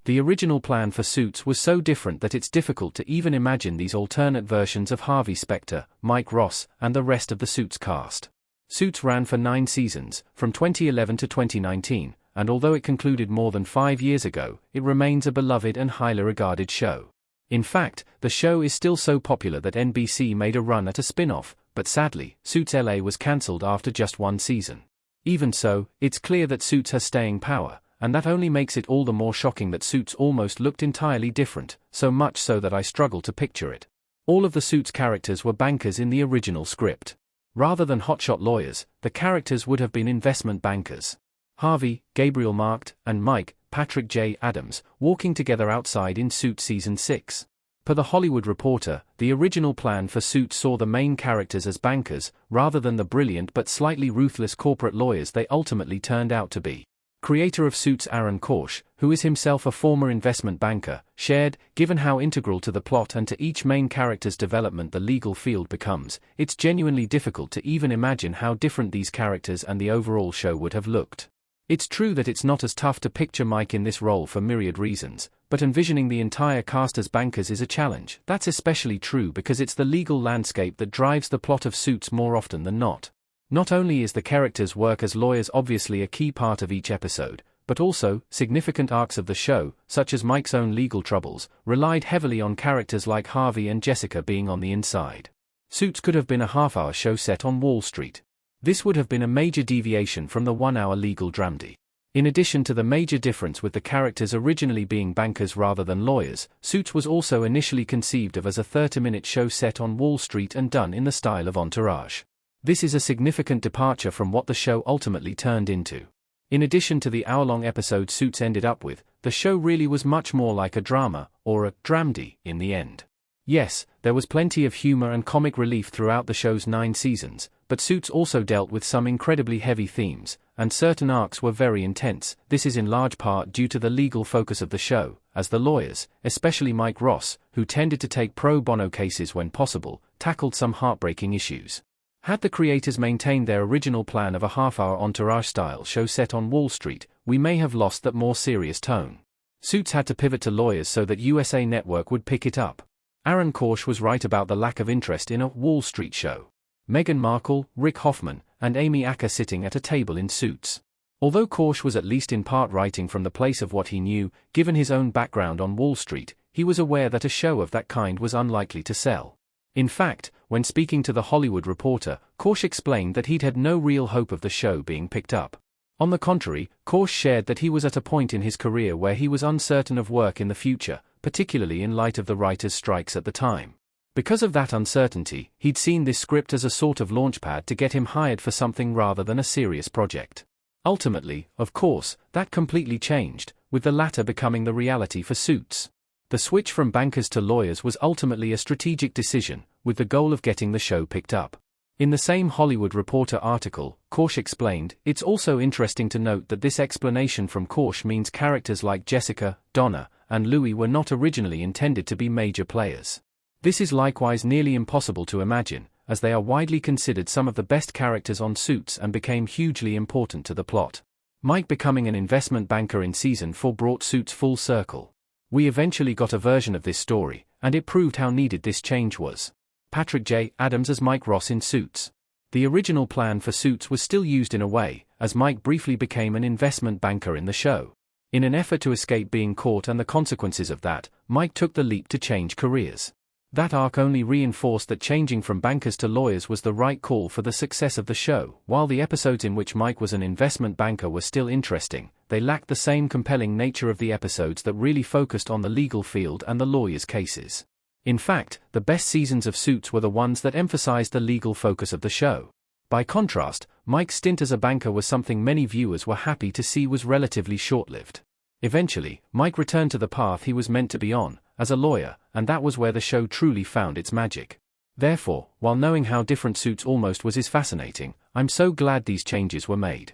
The original plan for Suits was so different that it's difficult to even imagine these alternate versions of Harvey Specter, Mike Ross, and the rest of the Suits cast. Suits ran for 9 seasons, from 2011 to 2019, and although it concluded more than 5 years ago, it remains a beloved and highly regarded show. In fact, the show is still so popular that NBC made a run at a spin-off, but sadly, Suits LA was cancelled after just 1 season. Even so, it's clear that Suits has staying power, and that only makes it all the more shocking that Suits almost looked entirely different, so much so that I struggle to picture it. All of the Suits characters were bankers in the original script. Rather than hotshot lawyers, the characters would have been investment bankers. Harvey, Gabriel Marked, and Mike, Patrick J. Adams, walking together outside in Suits Season 6. Per The Hollywood Reporter, the original plan for Suits saw the main characters as bankers, rather than the brilliant but slightly ruthless corporate lawyers they ultimately turned out to be. Creator of Suits Aaron Korsh, who is himself a former investment banker, shared, "Given how integral to the plot and to each main character's development the legal field becomes, it's genuinely difficult to even imagine how different these characters and the overall show would have looked." It's true that it's not as tough to picture Mike in this role for myriad reasons, but envisioning the entire cast as bankers is a challenge. That's especially true because it's the legal landscape that drives the plot of Suits more often than not. Not only is the characters' work as lawyers obviously a key part of each episode, but also, significant arcs of the show, such as Mike's own legal troubles, relied heavily on characters like Harvey and Jessica being on the inside. Suits could have been a half-hour show set on Wall Street. This would have been a major deviation from the 1-hour legal dramedy. In addition to the major difference with the characters originally being bankers rather than lawyers, Suits was also initially conceived of as a 30-minute show set on Wall Street and done in the style of Entourage. This is a significant departure from what the show ultimately turned into. In addition to the hour-long episode Suits ended up with, the show really was much more like a drama, or a dramedy, in the end. Yes, there was plenty of humor and comic relief throughout the show's 9 seasons, but Suits also dealt with some incredibly heavy themes, and certain arcs were very intense. This is in large part due to the legal focus of the show, as the lawyers, especially Mike Ross, who tended to take pro bono cases when possible, tackled some heartbreaking issues. Had the creators maintained their original plan of a half-hour Entourage-style show set on Wall Street, we may have lost that more serious tone. Suits had to pivot to lawyers so that USA Network would pick it up. Aaron Korsh was right about the lack of interest in a Wall Street show. Meghan Markle, Rick Hoffman, and Amy Acker sitting at a table in Suits. Although Korsh was at least in part writing from the place of what he knew, given his own background on Wall Street, he was aware that a show of that kind was unlikely to sell. In fact, when speaking to The Hollywood Reporter, Korsh explained that he'd had no real hope of the show being picked up. On the contrary, Korsh shared that he was at a point in his career where he was uncertain of work in the future, particularly in light of the writers' strikes at the time. Because of that uncertainty, he'd seen this script as a sort of launchpad to get him hired for something rather than a serious project. Ultimately, of course, that completely changed, with the latter becoming the reality for Suits. The switch from bankers to lawyers was ultimately a strategic decision, with the goal of getting the show picked up. In the same Hollywood Reporter article, Korsh explained, "It's also interesting to note that this explanation from Korsh means characters like Jessica, Donna, and Louis were not originally intended to be major players. This is likewise nearly impossible to imagine, as they are widely considered some of the best characters on Suits and became hugely important to the plot." Mike becoming an investment banker in Season 4 brought Suits full circle. We eventually got a version of this story, and it proved how needed this change was. Patrick J. Adams as Mike Ross in Suits. The original plan for Suits was still used in a way, as Mike briefly became an investment banker in the show. In an effort to escape being caught and the consequences of that, Mike took the leap to change careers. That arc only reinforced that changing from bankers to lawyers was the right call for the success of the show. While the episodes in which Mike was an investment banker were still interesting, they lacked the same compelling nature of the episodes that really focused on the legal field and the lawyers' cases. In fact, the best seasons of Suits were the ones that emphasized the legal focus of the show. By contrast, Mike's stint as a banker was something many viewers were happy to see was relatively short-lived. Eventually, Mike returned to the path he was meant to be on, as a lawyer, and that was where the show truly found its magic. Therefore, while knowing how different Suits almost was is fascinating, I'm so glad these changes were made.